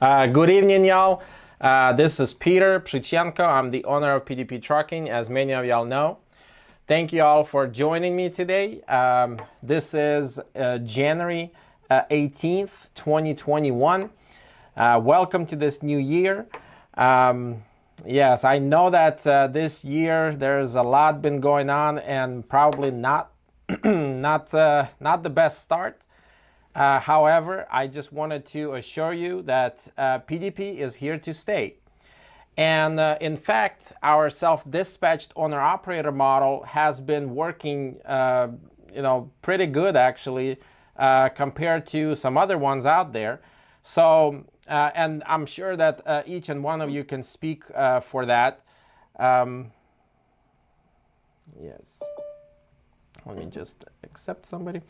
Good evening, y'all. This is Peter Przychenko. I'm the owner of PDP Trucking, as many of y'all know. Thank you all for joining me today. This is January 18th, 2021. Welcome to this new year. Yes, I know that this year there's a lot been going on and probably not not the best start. However, I just wanted to assure you that PDP is here to stay. And in fact, our self-dispatched owner-operator model has been working, pretty good actually, compared to some other ones out there. So, and I'm sure that each and one of you can speak for that. Yes. Let me just accept somebody.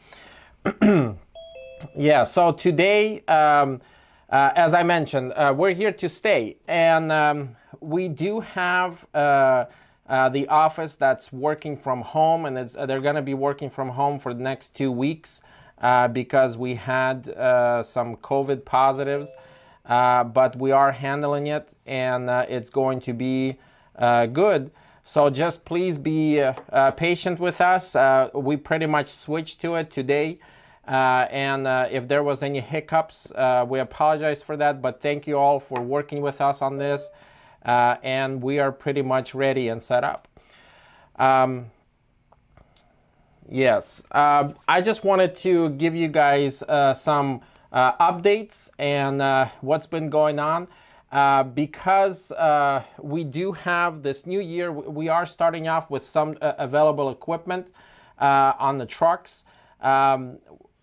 Yeah, so today, as I mentioned, we're here to stay. And we do have the office that's working from home, and they're going to be working from home for the next 2 weeks because we had some COVID positives. But we are handling it, and it's going to be good. So just please be patient with us. We pretty much switched to it today. And if there was any hiccups, we apologize for that, but thank you all for working with us on this, and we are pretty much ready and set up. Yes, I just wanted to give you guys some updates and what's been going on, because we do have this new year. We are starting off with some available equipment on the trucks.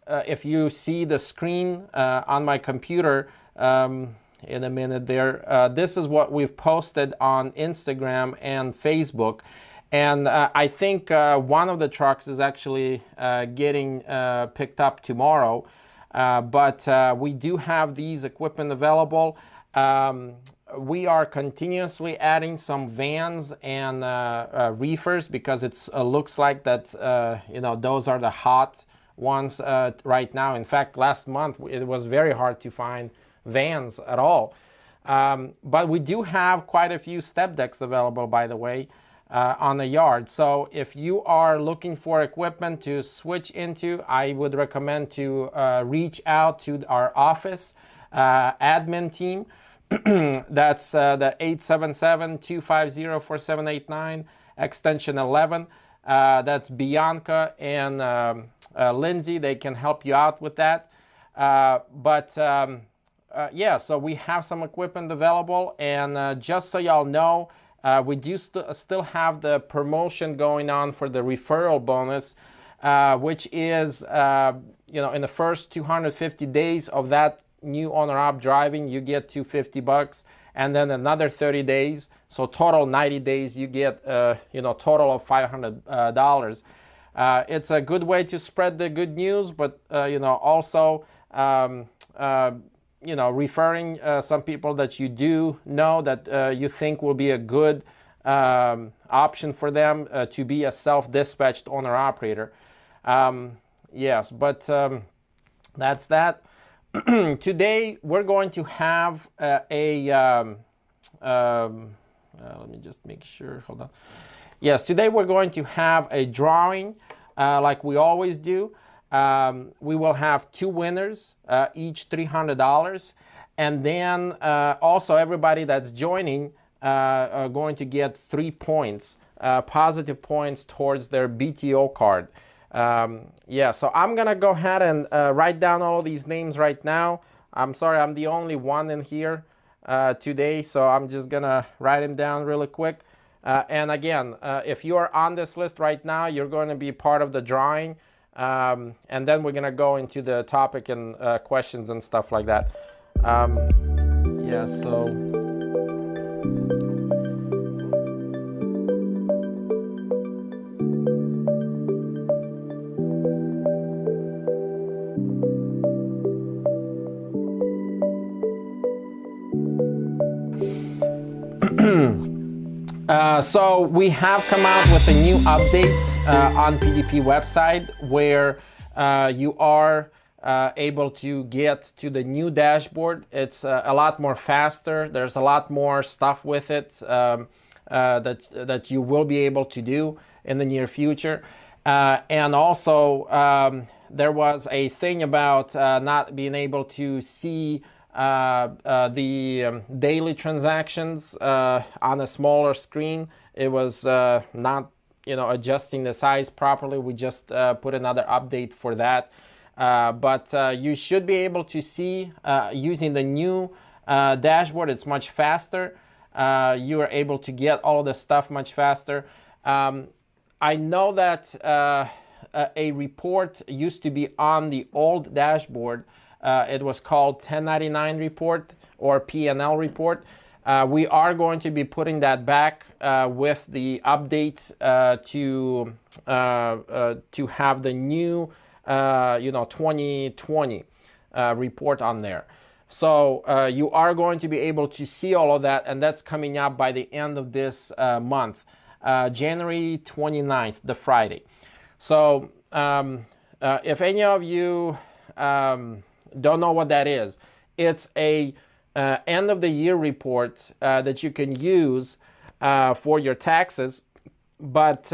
If you see the screen on my computer in a minute there, this is what we've posted on Instagram and Facebook. And I think one of the trucks is actually getting picked up tomorrow. But we do have these equipment available. We are continuously adding some vans and reefers because it looks like that, those are the hot ones right now. In fact, last month it was very hard to find vans at all. But we do have quite a few step decks available, by the way, on the yard. So if you are looking for equipment to switch into, I would recommend to reach out to our office admin team. That's the 877-250-4789, extension 11. That's Bianca and Lindsay. They can help you out with that. Yeah, so we have some equipment available, and just so y'all know, we do still have the promotion going on for the referral bonus, which is, in the first 250 days of that new owner-op driving, you get $250, and then another 30 days. So total 90 days, you get, total of $500. It's a good way to spread the good news, but, also, referring some people that you do know that you think will be a good option for them to be a self-dispatched owner-operator. Yes, but that's that. Today, we're going to have let me just make sure, hold on. Yes, today we're going to have a drawing like we always do. We will have 2 winners, each $300. And then also everybody that's joining are going to get 3 points, positive points towards their BTO card. Yeah, so I'm going to go ahead and write down all of these names right now. I'm sorry, I'm the only one in here today, so I'm just going to write them down really quick. And again, if you are on this list right now, you're going to be part of the drawing. And then we're going to go into the topic and questions and stuff like that. Yeah, so... So we have come out with a new update on PDP website where you are able to get to the new dashboard. It's a lot more faster. There's a lot more stuff with it that you will be able to do in the near future. And also, there was a thing about not being able to see the daily transactions on a smaller screen. It was not, adjusting the size properly. We just put another update for that. But you should be able to see using the new dashboard. It's much faster. You are able to get all the stuff much faster. I know that a report used to be on the old dashboard. It was called 1099 report or P&L report. We are going to be putting that back with the update to have the new 2020 report on there. So you are going to be able to see all of that, and that's coming up by the end of this month, January 29th, the Friday. So if any of you don't know what that is, it's a end of the year report that you can use for your taxes. But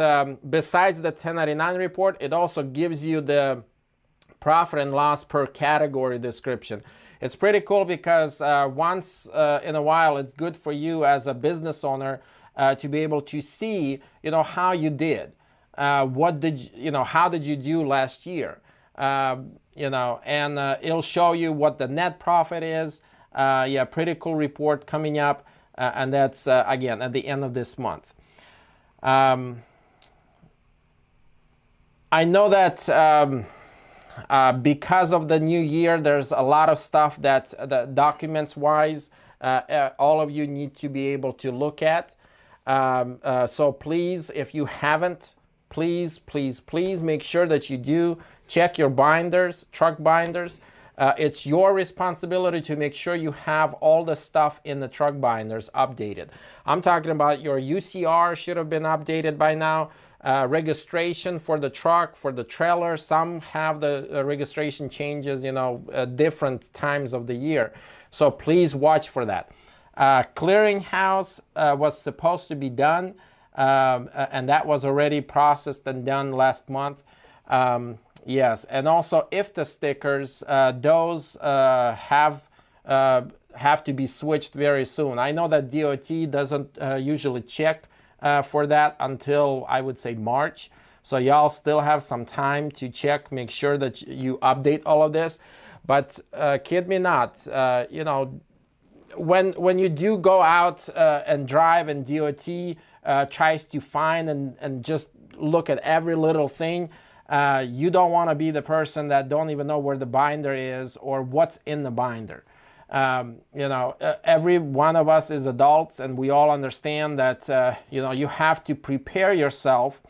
besides the 1099 report, it also gives you the profit and loss per category description. It's pretty cool because once in a while, it's good for you as a business owner to be able to see, how you did. What did how did you do last year? And it'll show you what the net profit is. Pretty cool report coming up, and that's again at the end of this month. I know that because of the new year, there's a lot of stuff that documents-wise, all of you need to be able to look at. So please, if you haven't, please make sure that you do check your binders, truck binders. It's your responsibility to make sure you have all the stuff in the truck binders updated. I'm talking about your UCR should have been updated by now. Registration for the truck, for the trailer. Some have the registration changes, different times of the year. So please watch for that. Clearinghouse was supposed to be done, and that was already processed and done last month. Yes, and also IFTA stickers, those have to be switched very soon. I know that DOT doesn't usually check for that until, I would say, March. So y'all still have some time to check, make sure that you update all of this. But kid me not, when you do go out and drive and DOT tries to find and just look at every little thing, you don't want to be the person that don't even know where the binder is or what's in the binder. Every one of us is adults, and we all understand that, you have to prepare yourself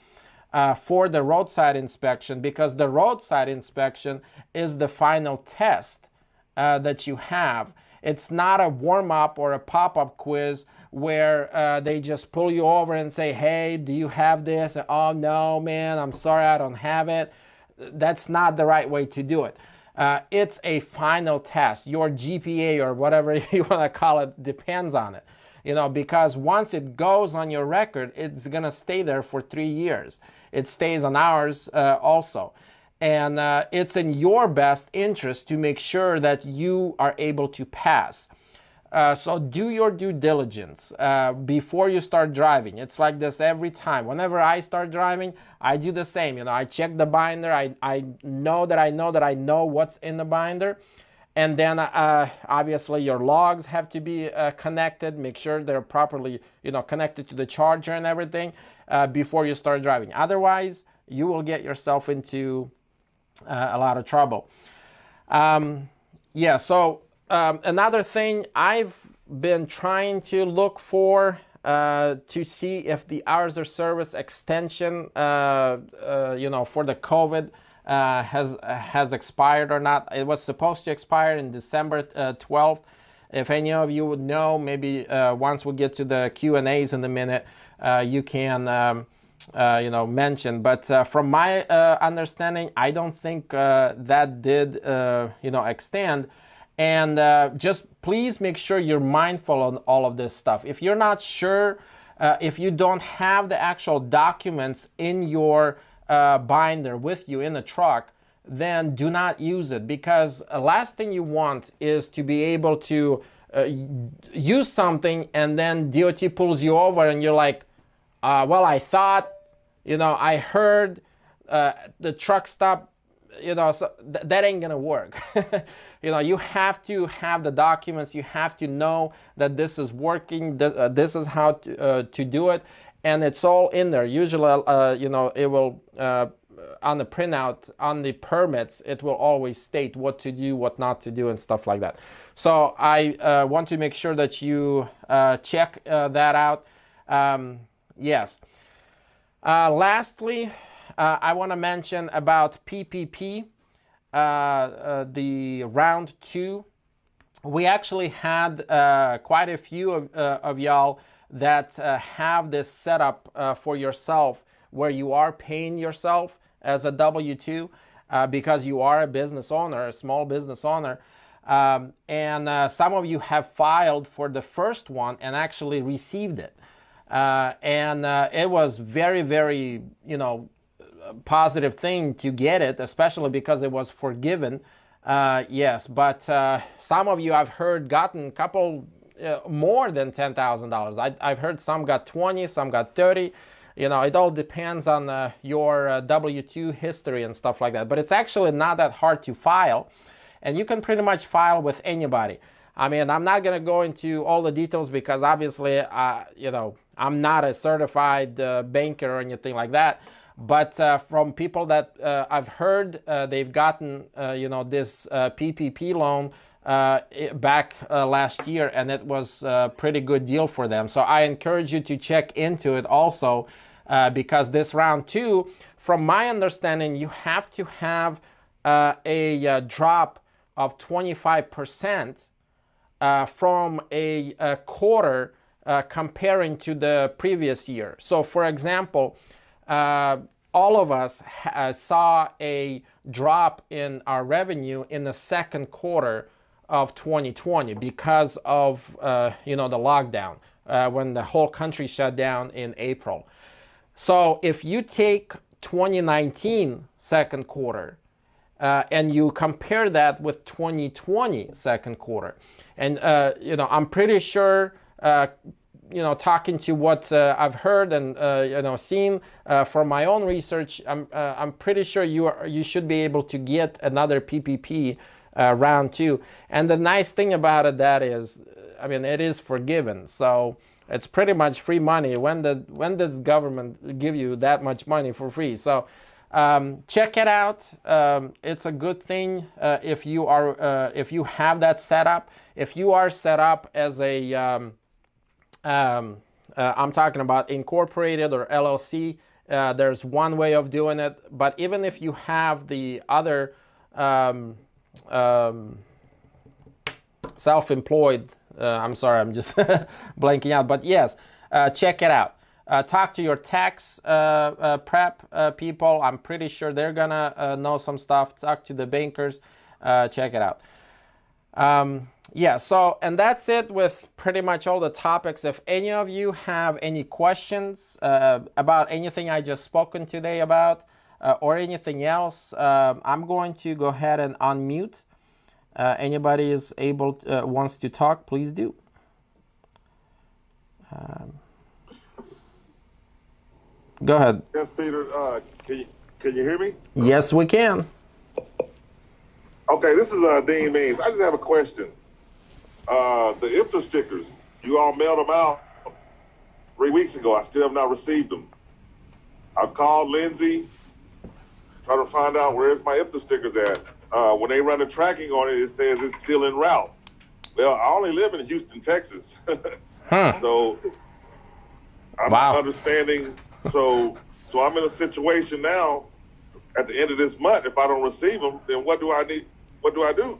for the roadside inspection, because the roadside inspection is the final test that you have. It's not a warm-up or a pop-up quiz where they just pull you over and say, hey, do you have this? And, oh, no, man, I'm sorry, I don't have it. That's not the right way to do it. It's a final test. Your GPA or whatever you want to call it depends on it. Because once it goes on your record, it's going to stay there for 3 years. It stays on ours also. And it's in your best interest to make sure that you are able to pass. So do your due diligence before you start driving. It's like this every time. Whenever I start driving, I do the same. I check the binder. I know that I know what's in the binder. And then obviously your logs have to be connected. Make sure they're properly connected to the charger and everything before you start driving. Otherwise, you will get yourself into a lot of trouble. So another thing I've been trying to look for to see if the hours of service extension, for the COVID has expired or not. It was supposed to expire in December 12th. If any of you would know, maybe once we get to the Q&As in a minute, you can mentioned. But from my understanding, I don't think that did extend. And just please make sure you're mindful on all of this stuff. If you're not sure, if you don't have the actual documents in your binder with you in the truck, then do not use it, because the last thing you want is to be able to use something and then DOT pulls you over and you're like, well, I thought, I heard the truck stop, so that ain't gonna work. You have to have the documents. You have to know that this is working. This is how to do it, and it's all in there. Usually, it will on the printout, on the permits, it will always state what to do, what not to do, and stuff like that. So I want to make sure that you check that out. Yes. Lastly, I want to mention about PPP, the round 2. We actually had quite a few of y'all that have this set up for yourself, where you are paying yourself as a W-2 because you are a business owner, a small business owner. And some of you have filed for the first one and actually received it. And it was very, very, positive thing to get it, especially because it was forgiven. Yes, but some of you, I've heard, gotten a couple more than $10,000. I've heard some got 20, some got 30. It all depends on your W-2 history and stuff like that. But it's actually not that hard to file, and you can pretty much file with anybody. I mean, I'm not going to go into all the details because obviously, I'm not a certified banker or anything like that. But from people that I've heard, they've gotten, this PPP loan back last year, and it was a pretty good deal for them. So I encourage you to check into it also, because this round 2, from my understanding, you have to have a drop of 25% from a quarter comparing to the previous year. So, for example, all of us saw a drop in our revenue in the second quarter of 2020 because of the lockdown, when the whole country shut down in April. So if you take 2019 second quarter and you compare that with 2020 second quarter, and I'm pretty sure talking to what I've heard and seen from my own research, I'm pretty sure you should be able to get another PPP round 2. And the nice thing about it, that is, it is forgiven, so it's pretty much free money. When does government give you that much money for free? So check it out. It's a good thing if you have that set up. If you are set up as a I'm talking about incorporated or LLC, there's one way of doing it. But even if you have the other self-employed, I'm sorry, I'm just blanking out. But yes, check it out. Talk to your tax prep people. I'm pretty sure they're gonna know some stuff. Talk to the bankers. Check it out. Yeah, so, and that's it with pretty much all the topics. If any of you have any questions about anything I just spoken today about, or anything else, I'm going to go ahead and unmute. Anybody is able to, wants to talk, please do. Go ahead. Yes, Peter. Can you hear me? Yes, we can. Okay, this is Dean Means. I just have a question. The IFTA stickers, you all mailed them out 3 weeks ago. I still have not received them. I've called Lindsay, trying to find out where's my IFTA stickers at. When they run the tracking on it, it says it's still en route. Well, I only live in Houston, Texas. So I'm understanding. So I'm in a situation now at the end of this month. If I don't receive them, then what do I need? What do I do?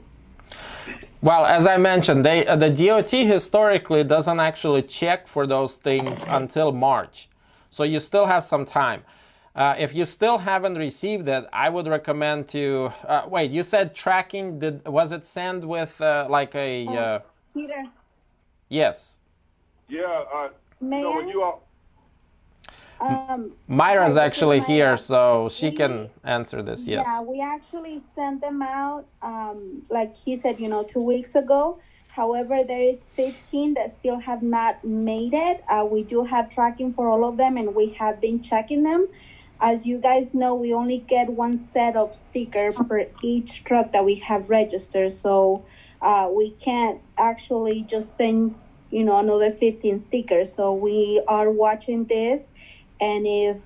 Well, as I mentioned, the DOT historically doesn't actually check for those things until March. So you still have some time. If you still haven't received it, I would recommend to wait. You said tracking. Was it sent with like a? Peter, Yes. Yeah, may when I? you all, Myra's Hi, this is actually here, Myra. so she We, can answer this. yeah, Yes. we actually sent them out, like he said, 2 weeks ago. However, there is 15 that still have not made it. We do have tracking for all of them, and we have been checking them. As you guys know, we only get one set of sticker per each truck that we have registered. So we can't actually just send, another 15 stickers. So we are watching this. And if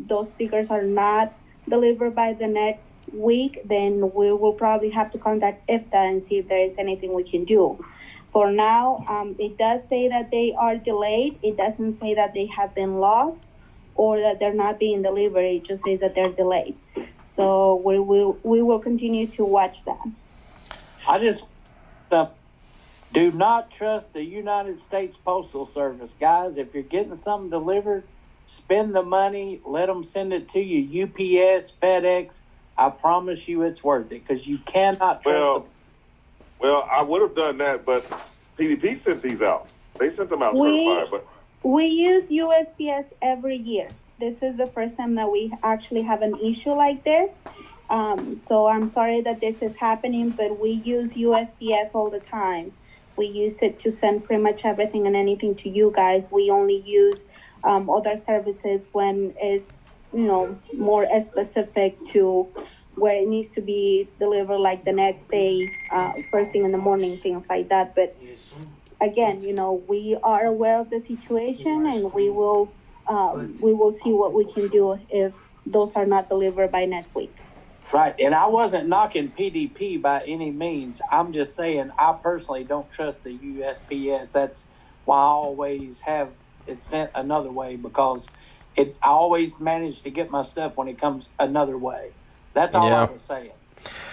those stickers are not delivered by the next week, then we will probably have to contact IFTA and see if there is anything we can do. For now, it does say that they are delayed. It doesn't say that they have been lost or that they're not being delivered. It just says that they're delayed. So we will continue to watch that. I just do not trust the United States Postal Service, guys. If you're getting something delivered, spend the money. Let them send it to you. UPS, FedEx. I promise you, it's worth it because you cannot trust. Well, I would have done that, but PDP sent these out. They sent them out certified, but We use USPS every year. This is the first time that we actually have an issue like this. So I'm sorry that this is happening, but we use USPS all the time. We use it to send pretty much everything and anything to you guys. We only use other services when it's, more specific to where it needs to be delivered, like the next day, first thing in the morning, things like that. But again, we are aware of the situation, and we will see what we can do if those are not delivered by next week. Right, and I wasn't knocking PDP by any means. I'm just saying I personally don't trust the USPS. That's why I always have it sent another way, because I always manage to get my stuff when it comes another way. That's all I was saying.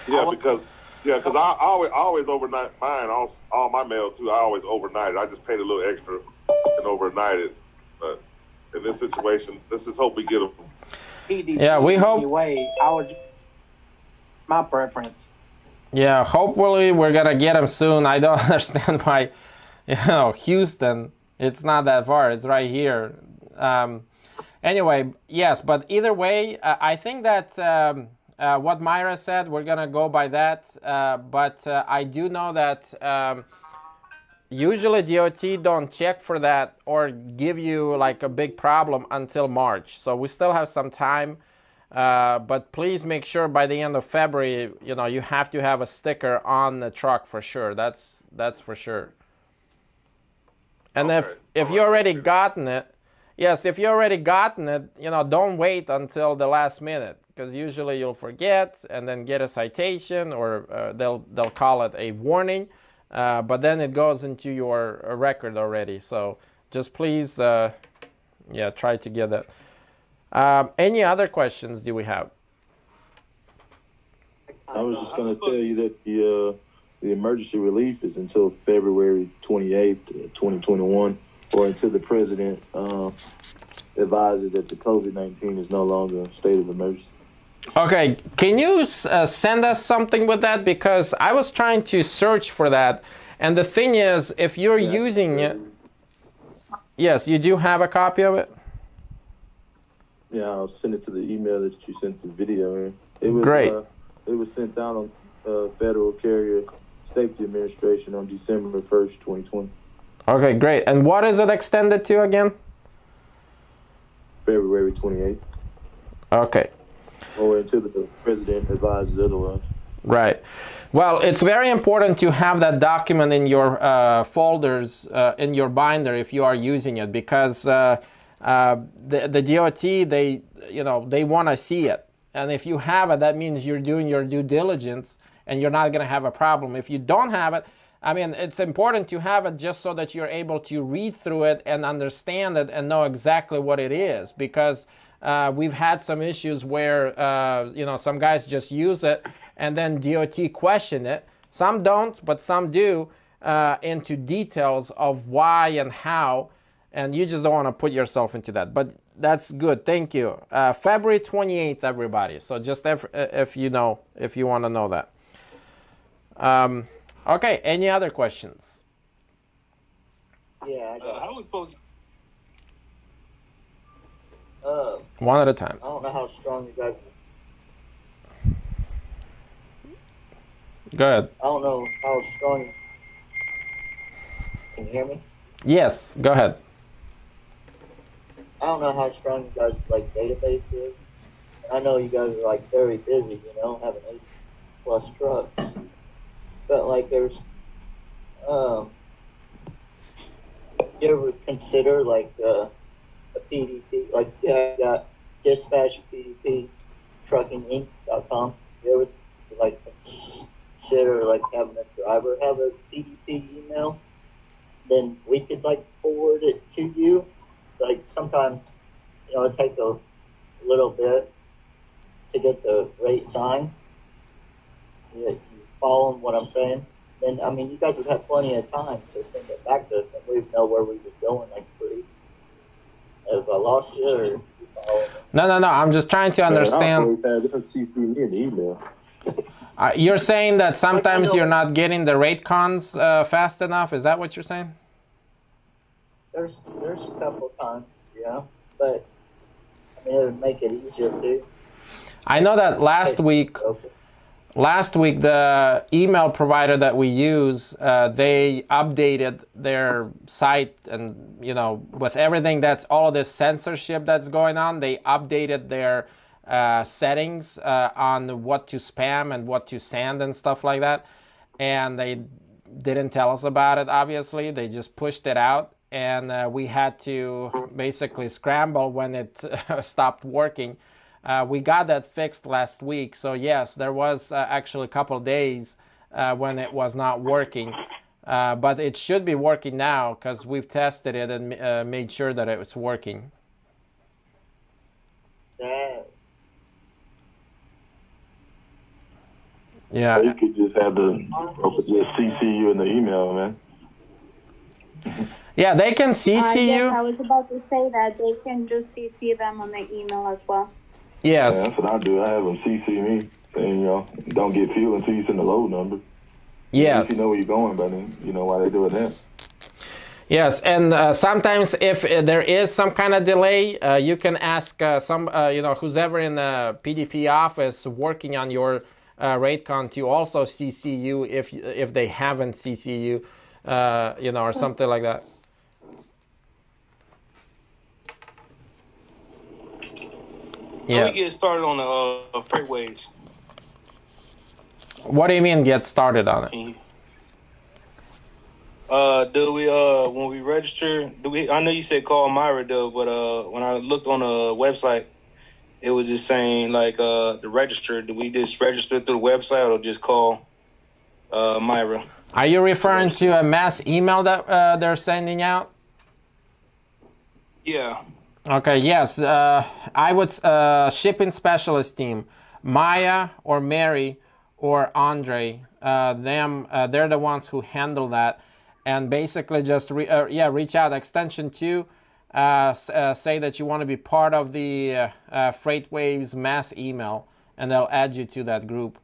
Yeah, because I always overnight mine, all my mail too. I always overnight it. I just paid a little extra and overnight it. But in this situation, let's just hope we get them. PDP, Yeah, we hope. anyway, my preference. Yeah, hopefully we're gonna get them soon. I don't understand why, Houston. It's not that far. It's right here. Anyway, yes, but either way, I think that what Myra said, we're gonna go by that. But I do know that usually DOT don't check for that or give you like a big problem until March. So we still have some time. But please make sure by the end of February, you have to have a sticker on the truck for sure. That's for sure. And Okay. if you already gotten it, yes, if you already gotten it, don't wait until the last minute, because usually you'll forget and then get a citation, or they'll call it a warning, but then it goes into your record already. So just please, try to get that. Any other questions do we have? I was just going to tell you that the emergency relief is until February 28th, 2021, or until the president advises that the COVID-19 is no longer a state of emergency. Okay, can you send us something with that? Because I was trying to search for that, and the thing is, if you're using it, yes, you do have a copy of it? Yeah, I'll send it to the email that you sent the video in. It was Great. It was sent down on Federal Carrier Safety Administration on December 1st, 2020. Okay, great. And what is it extended to again? February 28th. Okay. Or until the president advises otherwise. Right. Well, it's very important to have that document in your folders, in your binder, if you are using it, because the DOT, they want to see it. And if you have it, that means you're doing your due diligence and you're not going to have a problem. If you don't have it, it's important to have it just so that you're able to read through it and understand it and know exactly what it is, because we've had some issues where, some guys just use it and then DOT question it. Some don't, but some do, into details of why and how, and you just don't want to put yourself into that. But That's good. Thank you. February 28th, everybody. So just if you know, if you want to know that. Okay. Any other questions? Yeah, I got How are we supposed One at a time. I don't know how strong you guys. Go ahead. I don't know how strong. Can you hear me? Yes. Go ahead. I don't know how strong you guys like database is. I know you guys are like very busy, you know, having 80+ trucks. But like, there's, you ever consider like a PDP? Like, yeah, I got dispatch PDP truckinginc.com. You ever like consider like having a driver have a PDP email? Then we could like forward it to you. Like sometimes, you know, it takes a little bit to get the rate signed. You following what I'm saying? Then, I mean, you guys would have plenty of time to send it back to us, and we'd know where we was going, like, pretty. If I lost you, or you following? No. I'm just trying to understand. Man, I CC me in the email. You're saying that sometimes you're not getting the rate cons fast enough. Is that what you're saying? There's a couple times, yeah, but I mean, it would make it easier too. I know that last week, the email provider that we use, they updated their site, and you know, with everything that's all of this censorship that's going on, they updated their settings on what to spam and what to send and stuff like that, and they didn't tell us about it. Obviously, they just pushed it out, and we had to basically scramble when it stopped working. We got that fixed last week, so yes, there was actually a couple of days when it was not working, but it should be working now because we've tested it and made sure that it was working. Yeah. You could just have the CC you in the email, man. Yeah, they can CC yes, you. I was about to say that they can just CC them on the email as well. Yes. Yeah, that's what I do. I have them CC me, saying, you know, don't get fuel until you send the load number. Yes. If you know where you're going, but then you know why they do it then. Yes, and sometimes if there is some kind of delay, you can ask who's ever in the PDP office working on your rate con to also CC you if they haven't CC you, or something like that. How we get started on the freightways? What do you mean get started on it? Do we when we register? I know you said call Myra though, but when I looked on the website, it was just saying like to register. Do we just register through the website or just call Myra? Are you referring to a mass email that they're sending out? Yeah. Okay, yes. I would shipping specialist team, Maya or Mary or Andre. They're the ones who handle that, and basically just reach out. Extension 2, say that you want to be part of the Freightwaves mass email, and they'll add you to that group.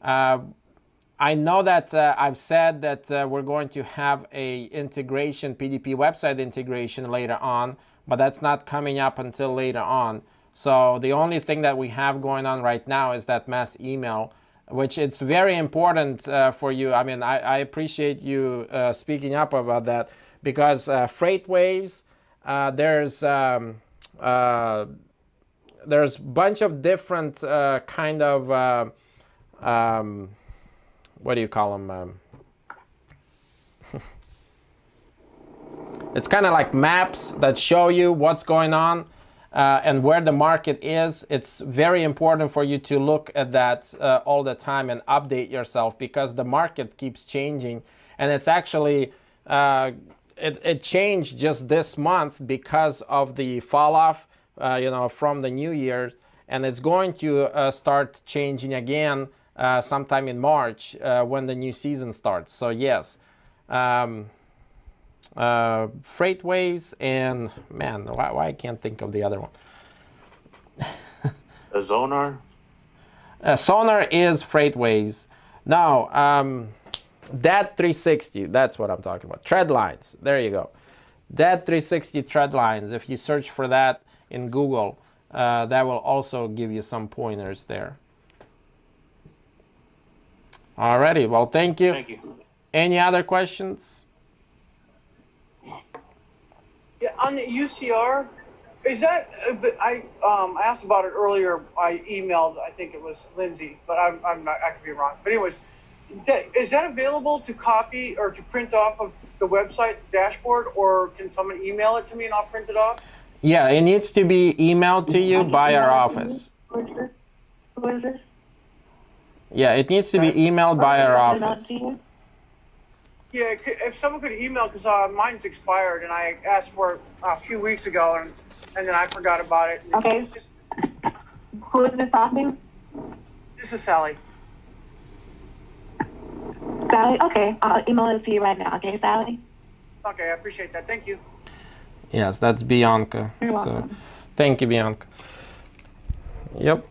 I know that I've said that we're going to have a PDP website integration later on, but that's not coming up until later on. So the only thing that we have going on right now is that mass email, which it's very important for you. I mean, I appreciate you speaking up about that, because Freightwaves, there's a bunch of different kind of what do you call them? It's kind of like maps that show you what's going on and where the market is. It's very important for you to look at that all the time and update yourself, because the market keeps changing. And it's actually, it changed just this month because of the fall off, from the new year. And it's going to start changing again sometime in March when the new season starts. So yes. FreightWaves, and man, why I can't think of the other one. A Zonar? Sonar is FreightWaves. Now, DAT 360, that's what I'm talking about. Tread lines, there you go. DAT 360 tread lines, if you search for that in Google, that will also give you some pointers there. Alrighty, well, thank you. Thank you. Any other questions? Yeah, on the UCR, is that, I asked about it earlier, I emailed, I think it was Lindsay, but I'm not, I could be wrong. But anyways, is that available to copy or to print off of the website dashboard, or can someone email it to me and I'll print it off? Yeah, it needs to be emailed to you by our office. Who is this? Yeah, it needs to be emailed by our office. Yeah, if someone could email, because mine's expired and I asked for it a few weeks ago and then I forgot about it. Okay. Who is this talking? This is Sally. Sally? Okay, I'll email it to you right now. Okay, Sally? Okay, I appreciate that. Thank you. Yes, that's Bianca. You're So, welcome. thank you, Bianca. Yep.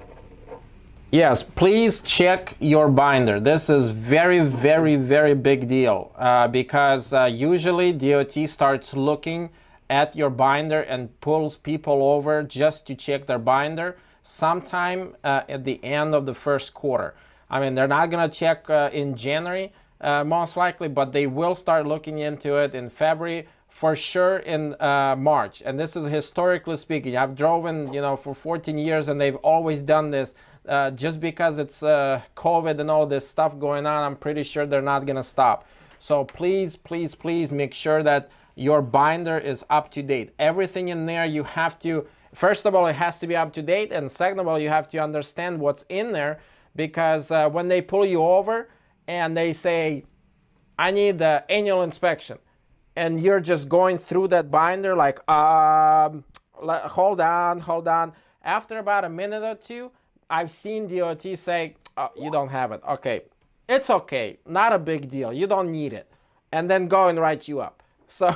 Yes, please check your binder. This is very, very, very big deal because usually DOT starts looking at your binder and pulls people over just to check their binder sometime at the end of the first quarter. I mean, they're not going to check in January most likely, but they will start looking into it in February, for sure in March. And this is historically speaking. I've driven, for 14 years and they've always done this. Just because it's COVID and all this stuff going on, I'm pretty sure they're not going to stop. So please, please, please make sure that your binder is up to date. Everything in there, you have to, first of all, it has to be up to date. And second of all, you have to understand what's in there, because when they pull you over and they say, I need the annual inspection, and you're just going through that binder like, hold on. After about a minute or two, I've seen DOT say, oh, you don't have it. Okay, it's okay. Not a big deal. You don't need it. And then go and write you up. So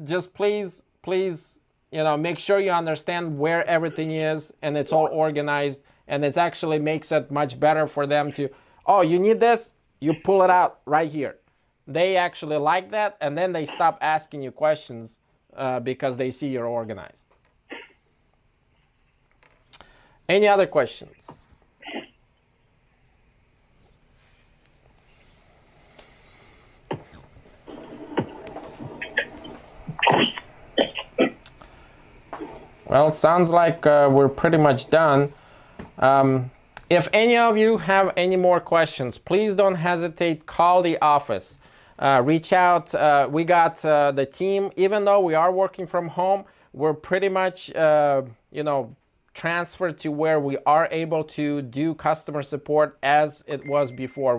just please, make sure you understand where everything is and it's all organized. And it actually makes it much better for them to, oh, you need this? You pull it out right here. They actually like that. And then they stop asking you questions because they see you're organized. Any other questions? Well, it sounds like we're pretty much done. If any of you have any more questions, please don't hesitate. Call the office. Reach out. We got the team. Even though we are working from home, we're pretty much, transferred to where we are able to do customer support as it was before.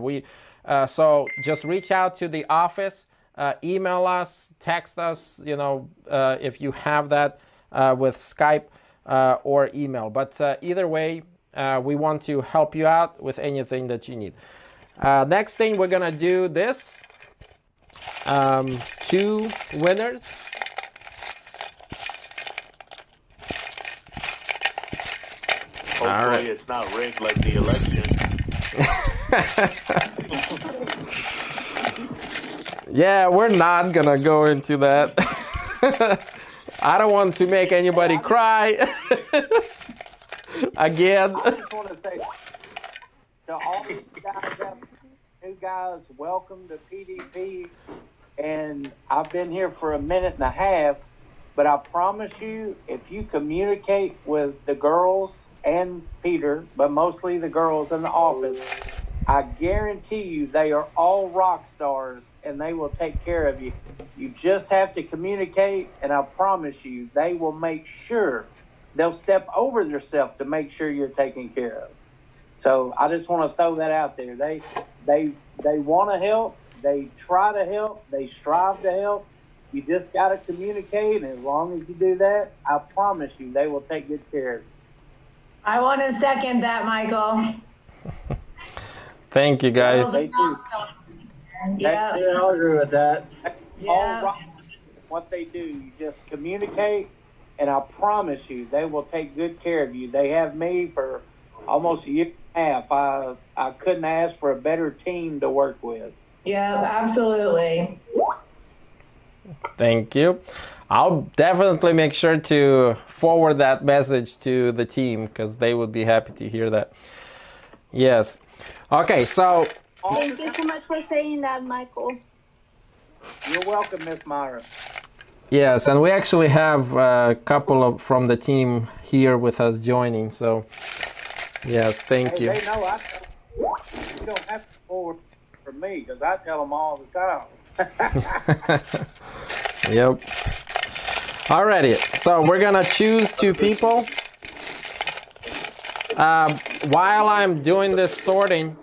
So just reach out to the office, email us, text us, if you have that with Skype or email. But either way, we want to help you out with anything that you need. Next thing, we're gonna do this. 2 winners. Hopefully right. It's not rigged like the election. Yeah, we're not gonna go into that. I don't want to make anybody cry. Again. I just want to say to all you guys out there, new guys, welcome to PDP. And I've been here for a minute and a half, but I promise you, if you communicate with the girls and Peter, but mostly the girls in the office, I guarantee you they are all rock stars and they will take care of you. You just have to communicate, and I promise you, they will make sure they'll step over themselves to make sure you're taken care of. So I just want to throw that out there. They want to help. They try to help. They strive to help. You just got to communicate, and as long as you do that, I promise you, they will take good care of you. I want to second that, Michael. Thank you, guys. Yeah. I'll agree with that. all right. What they do, you just communicate, and I promise you, they will take good care of you. They have me for almost a year and a half. I couldn't ask for a better team to work with. Yeah, absolutely. Thank you. I'll definitely make sure to forward that message to the team because they would be happy to hear that. Yes. Okay, so. Thank you so much for saying that, Michael. You're welcome, Miss Myra. Yes, and we actually have a couple from the team here with us joining. So, yes, thank you. They know you don't have to forward for me because I tell them all the time. Yep. Alrighty, so we're gonna choose 2 people. While I'm doing this sorting,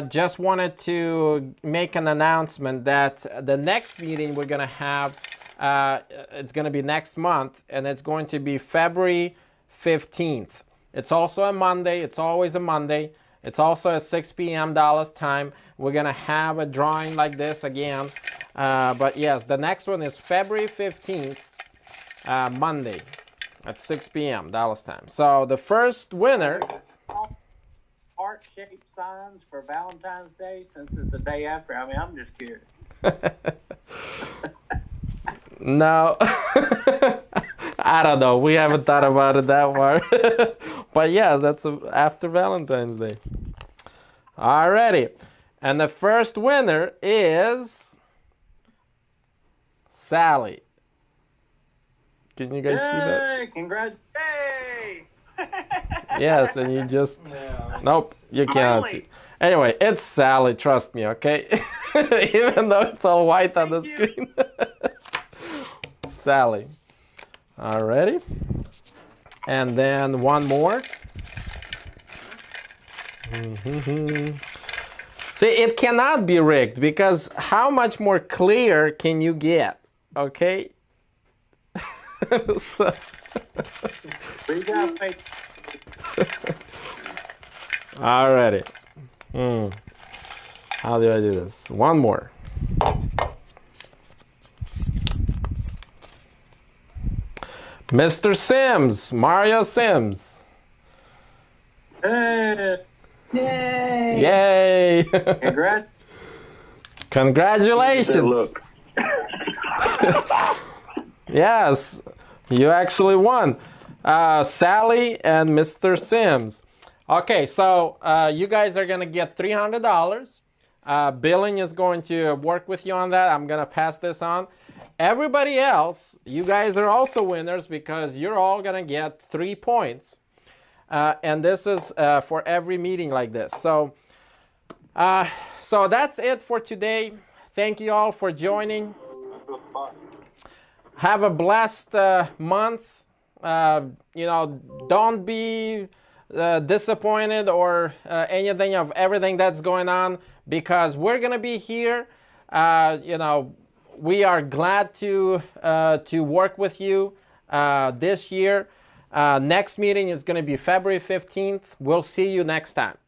just wanted to make an announcement that the next meeting we're gonna have, it's gonna be next month, and it's going to be February 15th. It's also a Monday. It's always a Monday. It's also at 6 p.m. Dallas time. We're going to have a drawing like this again. But yes, the next one is February 15th, Monday at 6 p.m. Dallas time. So the first winner... Heart-shaped signs for Valentine's Day since it's the day after. I mean, I'm just curious. No. I don't know. We haven't thought about it that far. But yeah, that's after Valentine's Day. Alrighty. And the first winner is Sally. Can you guys see that? Congrats. Hey! Yes, and you just... Nope, you cannot see. Anyway, it's Sally, trust me, okay? Even though it's all white on the screen. Sally. Alrighty. And then one more. See, it cannot be rigged because how much more clear can you get? Okay? So... Alrighty. How do I do this? One more. Mr. Sims, Mario Sims. Hey. Yay! Yay! Congrats. Congratulations. Yes, you actually won. Sally and Mr. Sims. Okay, so you guys are going to get $300. Billing is going to work with you on that. I'm going to pass this on. Everybody else, you guys are also winners because you're all going to get 3 points. And this is for every meeting like this. So that's it for today. Thank you all for joining. Have a blessed month. Don't be disappointed or anything of everything that's going on because we're going to be here. We are glad to work with you this year. Next meeting is going to be February 15th. We'll see you next time.